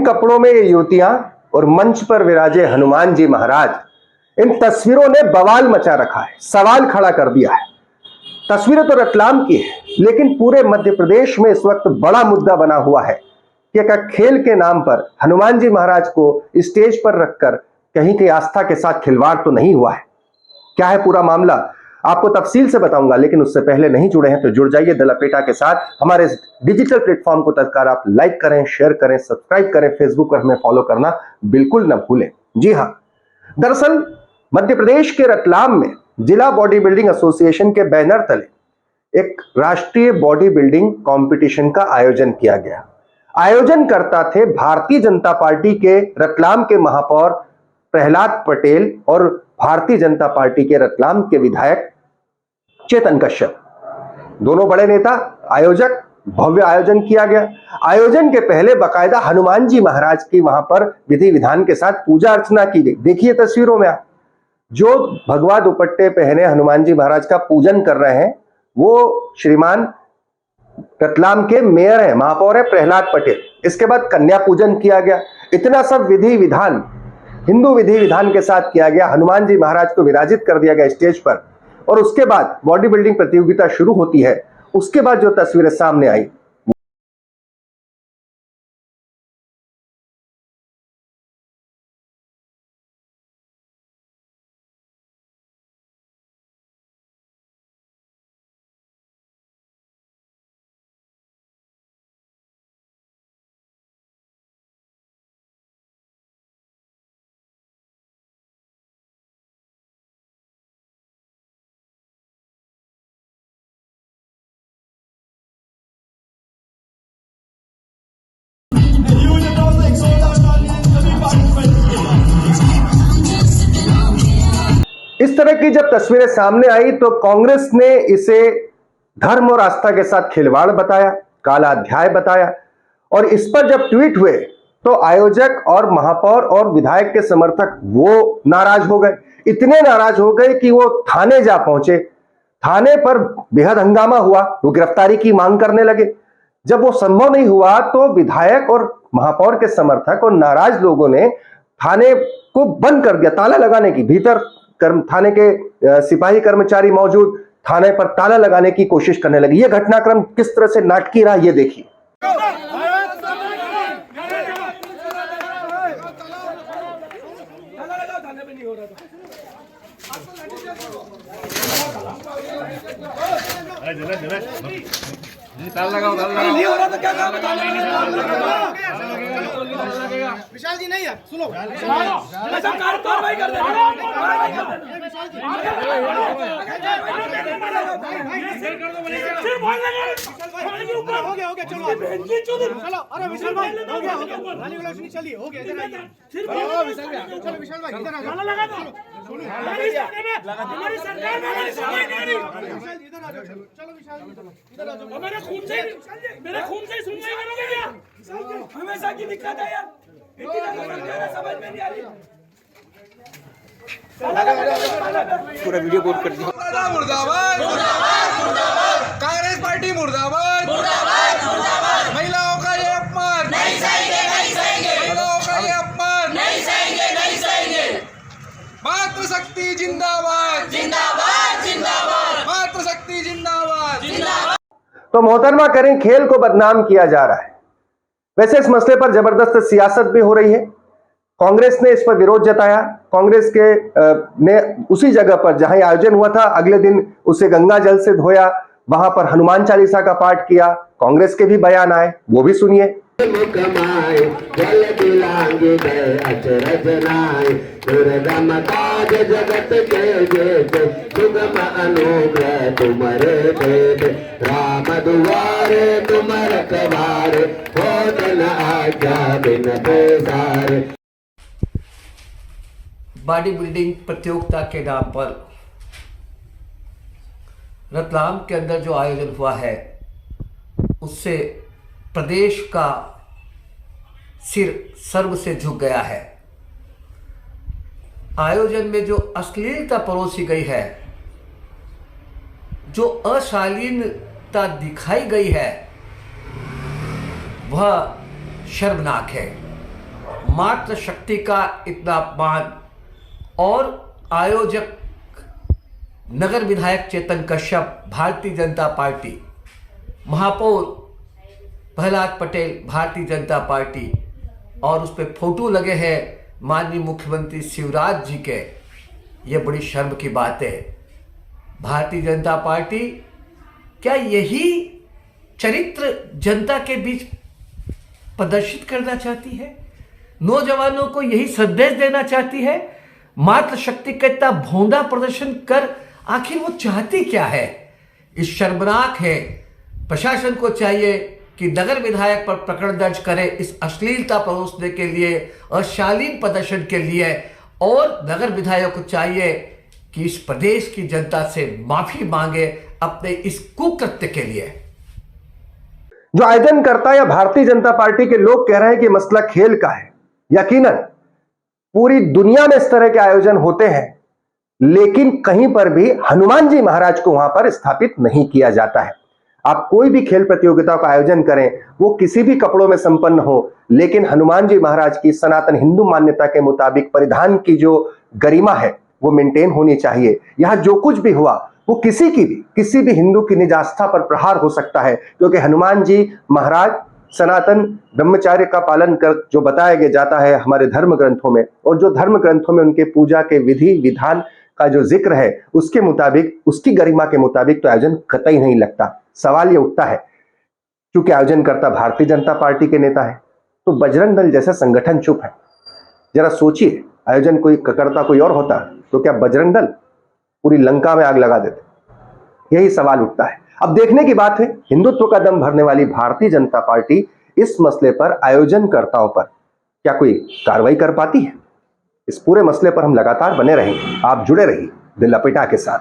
इन कपड़ों में ये युवतियां और मंच पर विराजे हनुमान जी महाराज, इन तस्वीरों ने बवाल मचा रखा है, सवाल खड़ा कर दिया है। तस्वीरें तो रतलाम की है, लेकिन पूरे मध्य प्रदेश में इस वक्त बड़ा मुद्दा बना हुआ है कि क्या खेल के नाम पर हनुमान जी महाराज को स्टेज पर रखकर कहीं की आस्था के साथ खिलवाड़ तो नहीं हुआ है। क्या है पूरा मामला, आपको तफसील से बताऊंगा, लेकिन उससे पहले नहीं जुड़े हैं तो जुड़ जाइए द लपेटा के साथ। हमारे इस डिजिटल प्लेटफॉर्म को तत्काल आप लाइक करें, शेयर करें, सब्सक्राइब करें, फेसबुक पर हमें फॉलो करना बिल्कुल न भूलें। जी हां, दरअसल मध्य प्रदेश के रतलाम में जिला बॉडी बिल्डिंग एसोसिएशन के बैनर तले एक राष्ट्रीय बॉडी बिल्डिंग कंपटीशन का आयोजन किया गया। आयोजनकर्ता थे भारतीय जनता पार्टी के रतलाम के महापौर प्रहलाद पटेल और भारतीय जनता पार्टी के रतलाम के विधायक चेतन कश्यप, दोनों बड़े नेता आयोजक। भव्य आयोजन किया गया। आयोजन के पहले बाकायदा हनुमान जी महाराज की वहां पर विधि विधान के साथ पूजा अर्चना की गई। देखिए तस्वीरों में आप, जो भगवा दुपट्टे पहने हनुमान जी महाराज का पूजन कर रहे हैं वो श्रीमान रतलाम के मेयर है, महापौर है प्रहलाद पटेल। इसके बाद कन्या पूजन किया गया। इतना सब विधि विधान हिंदू विधि विधान के साथ किया गया। हनुमान जी महाराज को विराजित कर दिया गया स्टेज पर और उसके बाद बॉडी बिल्डिंग प्रतियोगिता शुरू होती है। उसके बाद जो तस्वीरें सामने आई, इस तरह की जब तस्वीरें सामने आई तो कांग्रेस ने इसे धर्म और आस्था के साथ खिलवाड़ बताया, काला अध्याय बताया। और इस पर जब ट्वीट हुए तो आयोजक और महापौर और विधायक के समर्थक वो नाराज हो गए। इतने नाराज हो गए कि वो थाने जा पहुंचे। थाने पर बेहद हंगामा हुआ, वो गिरफ्तारी की मांग करने लगे। जब वो संभव नहीं हुआ तो विधायक और महापौर के समर्थक और नाराज लोगों ने थाने को बंद कर दिया, ताला लगाने की। भीतर थाने के सिपाही कर्मचारी मौजूद, थाने पर ताला लगाने की कोशिश करने लगे। यह घटनाक्रम किस तरह से नाटकीय रहा, ये देखिए। ताला लगाओ, ताला नहीं हो रहा तो क्या काम विशाल जी नहीं है, सुनो कार्रवाई कर दे। हो गया चलो अरे विशाल भाई हो गया चलिए हो गया चलो विशाल भाई इधर आ जाओ। हमारी सरकार में हमारी समझ नहीं रही। विशाल जी इधर आ जाओ, चलो विशाल जी इधर आ जाओ। मेरे खून से सुनवाई करोगे क्या? हमेशा की दिक्कत है यार, समझ में नहीं आ रही। पूरा वीडियो कोड कर दिया। मुर्दाबाद मुर्दाबाद, कांग्रेस पार्टी मुर्दाबाद मुर्दाबाद मुर्दाबाद। महिलाओं का ये अपमान नहीं सहेंगे, नहीं सहेंगे। महिलाओं का ये अपमान नहीं सहेंगे, नहीं सहेंगे। मातृशक्ति जिंदाबाद जिंदाबाद जिंदाबाद, मातृशक्ति जिंदाबाद जिंदाबाद। तो मोहतरमा करें, खेल को बदनाम किया जा रहा है। वैसे इस मसले पर जबरदस्त सियासत भी हो रही है। कांग्रेस ने इस पर विरोध जताया। कांग्रेस के ने उसी जगह पर जहां आयोजन हुआ था अगले दिन उसे गंगा जल से धोया, वहां पर हनुमान चालीसा का पाठ किया। कांग्रेस के भी बयान आए, वो भी सुनिए। जगत के सुगम अनुग्रह तुम्हारे देव, राम दुआरे तुम रखवारे, होत न आज्ञा बिन पैसारे। बॉडी बिल्डिंग प्रतियोगिता के नाम पर रतलाम के अंदर जो आयोजन हुआ है उससे प्रदेश का सिर सर्व से झुक गया है। आयोजन में जो अश्लीलता परोसी गई है, जो अशालीनता दिखाई गई है, वह शर्मनाक है। मातृशक्ति का इतना अपमान, और आयोजक नगर विधायक चेतन कश्यप भारतीय जनता पार्टी, महापौर प्रहलाद पटेल भारतीय जनता पार्टी, और उस पर फोटो लगे हैं माननीय मुख्यमंत्री शिवराज जी के। ये बड़ी शर्म की बात है। भारतीय जनता पार्टी क्या यही चरित्र जनता के बीच प्रदर्शित करना चाहती है? नौजवानों को यही संदेश देना चाहती है? मातृशक्ति का इतना भोंदा प्रदर्शन कर आखिर वो चाहती क्या है? इस शर्मनाक है। प्रशासन को चाहिए कि नगर विधायक पर प्रकरण दर्ज करे इस अश्लीलता परोसने के लिए, अशालीन प्रदर्शन के लिए, और नगर विधायक को चाहिए कि इस प्रदेश की जनता से माफी मांगे अपने इस कुकृत्य के लिए। जो आयोजनकर्ता या भारतीय जनता पार्टी के लोग कह रहे हैं कि मसला खेल का है, यकीनन पूरी दुनिया में इस तरह के आयोजन होते हैं, लेकिन कहीं पर भी हनुमान जी महाराज को वहां पर स्थापित नहीं किया जाता है। आप कोई भी खेल प्रतियोगिता का आयोजन करें, वो किसी भी कपड़ों में संपन्न हो, लेकिन हनुमान जी महाराज की सनातन हिंदू मान्यता के मुताबिक परिधान की जो गरिमा है वो मेंटेन होनी चाहिए। यहां जो कुछ भी हुआ वो किसी भी हिंदू की निज आस्था पर प्रहार हो सकता है, क्योंकि हनुमान जी महाराज सनातन ब्रह्मचार्य का पालन कर जो बताया जाता है हमारे धर्म ग्रंथों में, और जो धर्म ग्रंथों में उनके पूजा के विधि विधान का जो जिक्र है उसके मुताबिक, उसकी गरिमा के मुताबिक तो आयोजन कतई नहीं लगता। सवाल ये उठता है, क्योंकि आयोजनकर्ता भारतीय जनता पार्टी के नेता है, तो बजरंग दल जैसा संगठन चुप है। जरा सोचिए, आयोजन कोई करता कोई और होता तो क्या बजरंग दल पूरी लंका में आग लगा देते? यही सवाल उठता है। अब देखने की बात है हिंदुत्व का दम भरने वाली भारतीय जनता पार्टी इस मसले पर, आयोजनकर्ताओं पर क्या कोई कार्रवाई कर पाती है? इस पूरे मसले पर हम लगातार बने रहेंगे। आप जुड़े रहिए दिल लपेटा के साथ।